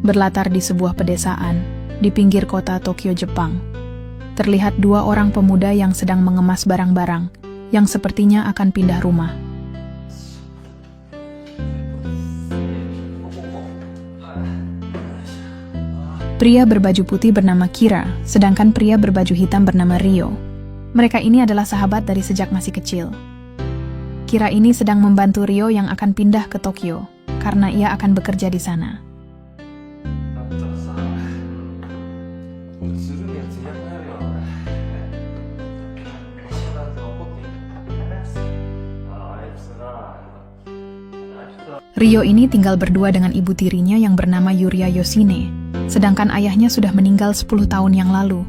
berlatar di sebuah pedesaan di pinggir kota Tokyo, Jepang. Terlihat dua orang pemuda yang sedang mengemas barang-barang yang sepertinya akan pindah rumah. Pria berbaju putih bernama Kira, sedangkan pria berbaju hitam bernama Ryo. Mereka ini adalah sahabat dari sejak masih kecil. Kira ini sedang membantu Ryo yang akan pindah ke Tokyo, karena ia akan bekerja di sana. Ryo ini tinggal berdua dengan ibu tirinya yang bernama Yuria Yoshine, sedangkan ayahnya sudah meninggal 10 tahun yang lalu.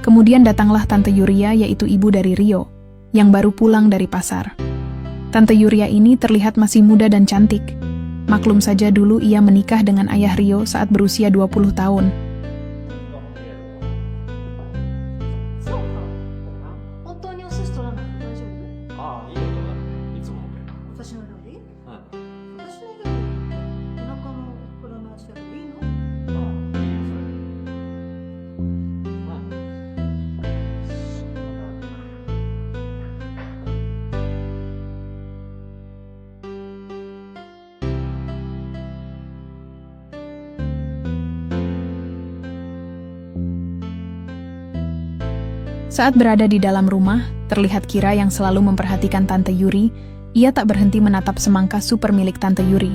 Kemudian datanglah Tante Yuria, yaitu ibu dari Ryo, yang baru pulang dari pasar. Tante Yuria ini terlihat masih muda dan cantik. Maklum saja dulu ia menikah dengan ayah Ryo saat berusia 20 tahun. Saat berada di dalam rumah, terlihat Kira yang selalu memperhatikan Tante Yuri. Ia tak berhenti menatap semangka super milik Tante Yuri.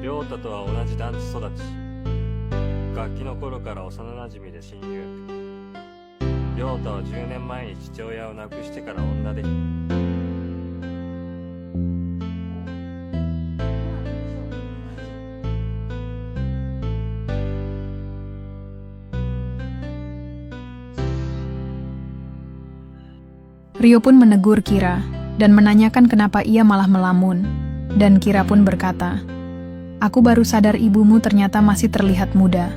Ryota とは同じ団地育ち。ガキの頃から幼馴染で親友。亮太は10年前に父親を亡くしてから女で。Ryo pun menegur Kira dan menanyakan kenapa ia malah melamun. Dan Kira pun berkata, "Aku baru sadar ibumu ternyata masih terlihat muda."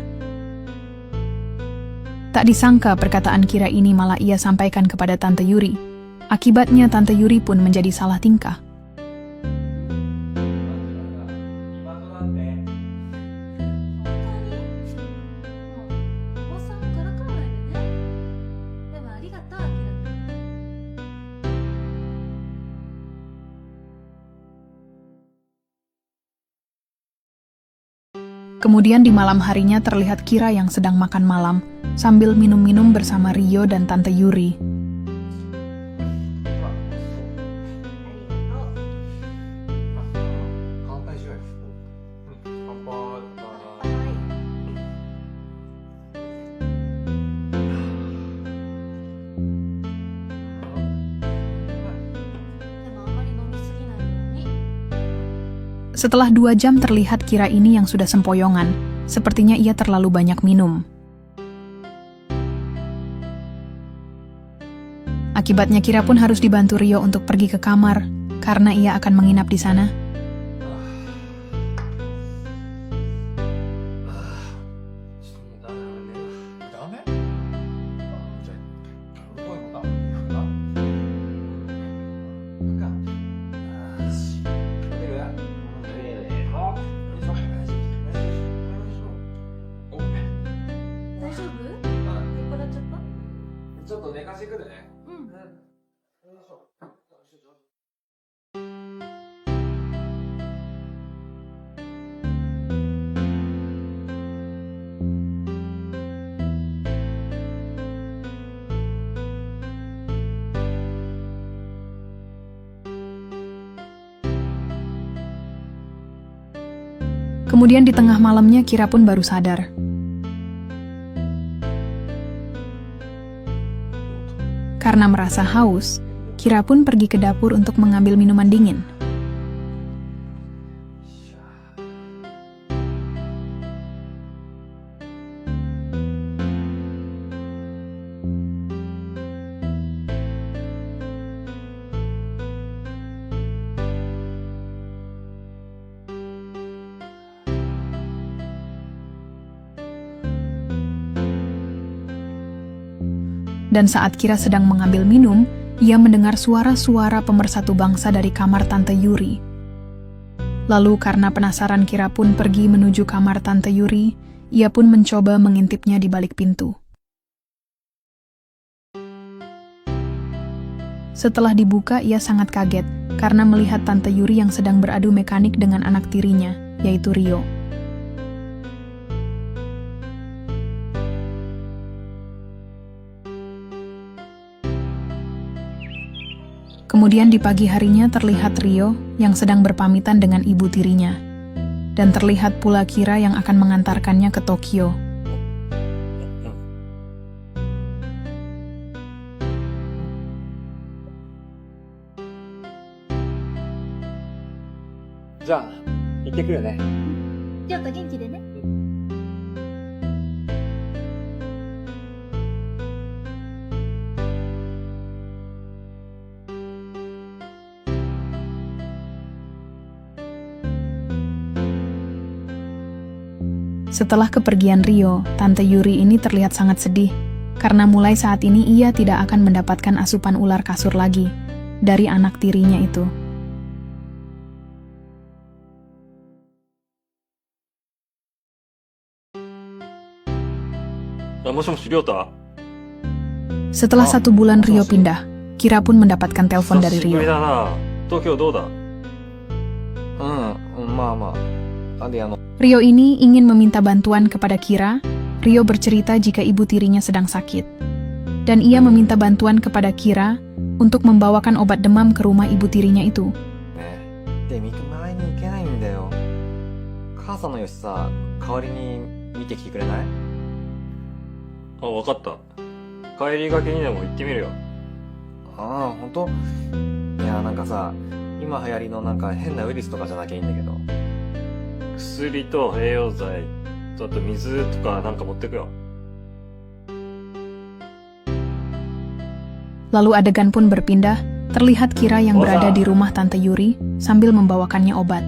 Tak disangka perkataan Kira ini malah ia sampaikan kepada Tante Yuri. Akibatnya Tante Yuri pun menjadi salah tingkah. Kemudian di malam harinya terlihat Kira yang sedang makan malam sambil minum-minum bersama Ryo dan Tante Yuri. Setelah 2 jam terlihat Kira ini yang sudah sempoyongan. Sepertinya ia terlalu banyak minum. Akibatnya Kira pun harus dibantu Ryo untuk pergi ke kamar, karena ia akan menginap di sana. Kemudian di tengah malamnya Kira pun baru sadar. Karena merasa haus, Kira pun pergi ke dapur untuk mengambil minuman dingin. Dan saat Kira sedang mengambil minum, ia mendengar suara-suara pemersatu bangsa dari kamar Tante Yuri. Lalu karena penasaran Kira pun pergi menuju kamar Tante Yuri, ia pun mencoba mengintipnya di balik pintu. Setelah dibuka, ia sangat kaget karena melihat Tante Yuri yang sedang beradu mekanik dengan anak tirinya, yaitu Rio. Kemudian di pagi harinya terlihat Rio yang sedang berpamitan dengan ibu tirinya. Dan terlihat pula Kira yang akan mengantarkannya ke Tokyo. Ja, 行ってくるね。ちょっと元気でね。Setelah kepergian Rio, Tante Yuri ini terlihat sangat sedih, karena mulai saat ini ia tidak akan mendapatkan asupan ular kasur lagi dari anak tirinya itu. Setelah 1 bulan Rio pindah, Kira pun mendapatkan telepon dari Rio. Rio ini ingin meminta bantuan kepada Kira. Rio bercerita jika ibu tirinya sedang sakit. Dan ia meminta bantuan kepada Kira untuk membawakan obat demam ke rumah ibu tirinya itu. Lalu adegan pun berpindah, terlihat Kira yang berada di rumah Tante Yuri sambil membawakannya obat.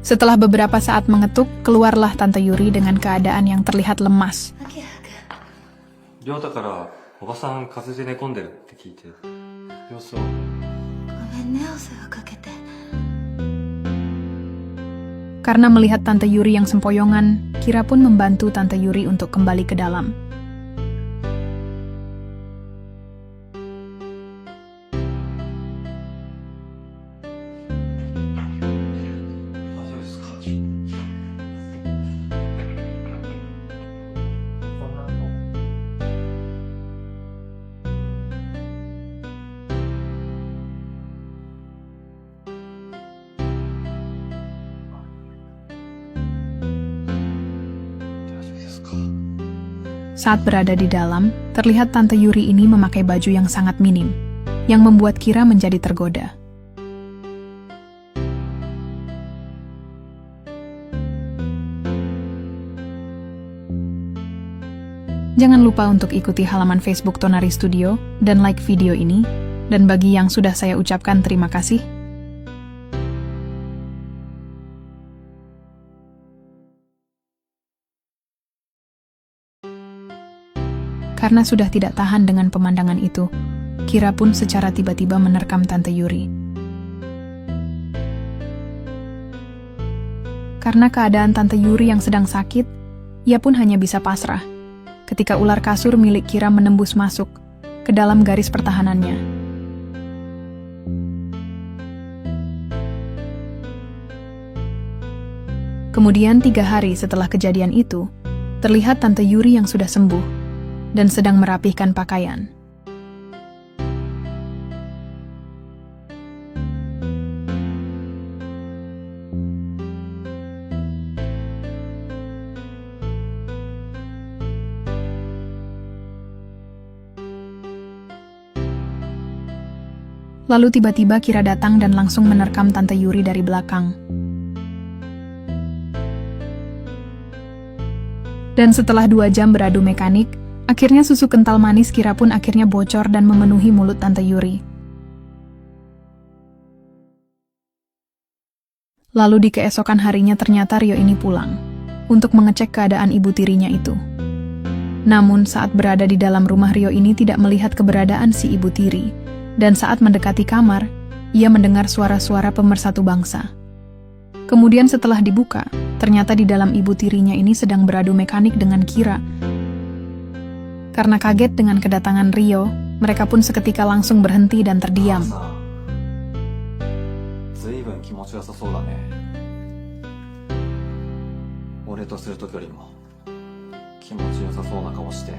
Setelah beberapa saat mengetuk, keluarlah Tante Yuri dengan keadaan yang terlihat lemas. Karena melihat Tante Yuri yang sempoyongan, Kira pun membantu Tante Yuri untuk kembali ke dalam. Saat berada di dalam, terlihat Tante Yuri ini memakai baju yang sangat minim, yang membuat Kira menjadi tergoda. Jangan lupa untuk ikuti halaman Facebook Tonari Studio dan like video ini, dan bagi yang sudah saya ucapkan terima kasih. Karena sudah tidak tahan dengan pemandangan itu, Kira pun secara tiba-tiba menerkam Tante Yuri. Karena keadaan Tante Yuri yang sedang sakit, ia pun hanya bisa pasrah ketika ular kasur milik Kira menembus masuk ke dalam garis pertahanannya. Kemudian 3 hari setelah kejadian itu, terlihat Tante Yuri yang sudah sembuh dan sedang merapihkan pakaian. Lalu tiba-tiba Kira datang dan langsung menerkam Tante Yuri dari belakang. Dan setelah 2 jam beradu mekanik, akhirnya susu kental manis Kira pun akhirnya bocor dan memenuhi mulut Tante Yuri. Lalu di keesokan harinya ternyata Rio ini pulang untuk mengecek keadaan ibu tirinya itu. Namun saat berada di dalam rumah, Rio ini tidak melihat keberadaan si ibu tiri, dan saat mendekati kamar, ia mendengar suara-suara pemersatu bangsa. Kemudian setelah dibuka, ternyata di dalam ibu tirinya ini sedang beradu mekanik dengan Kira. Karena kaget dengan kedatangan Rio, mereka pun seketika langsung berhenti dan terdiam. ずいぶん気持ちよさそうだね。俺とするときよりも気持ちよさそうな顔して。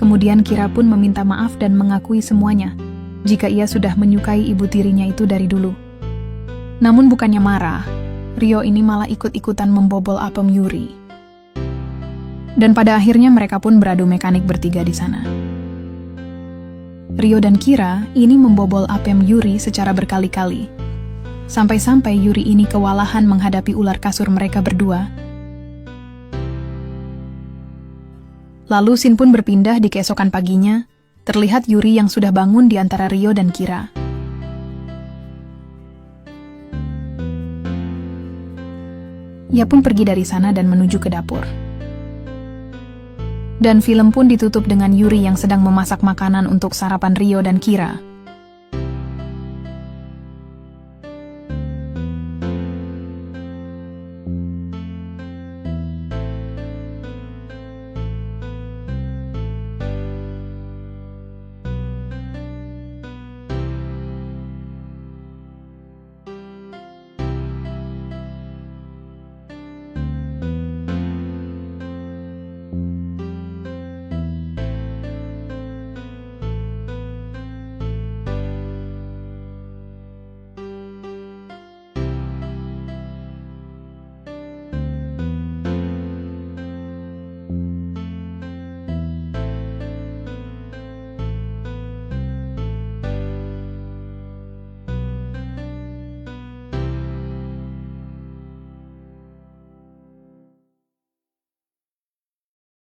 Kemudian Kira pun meminta maaf dan mengakui semuanya, jika ia sudah menyukai ibu tirinya itu dari dulu. Namun bukannya marah, Rio ini malah ikut-ikutan membobol apem Yuri. Dan pada akhirnya mereka pun beradu mekanik bertiga di sana. Rio dan Kira ini membobol apem Yuri secara berkali-kali. Sampai-sampai Yuri ini kewalahan menghadapi ular kasur mereka berdua. Lalu scene pun berpindah di keesokan paginya, terlihat Yuri yang sudah bangun di antara Rio dan Kira. Ia pun pergi dari sana dan menuju ke dapur. Dan film pun ditutup dengan Yuri yang sedang memasak makanan untuk sarapan Rio dan Kira.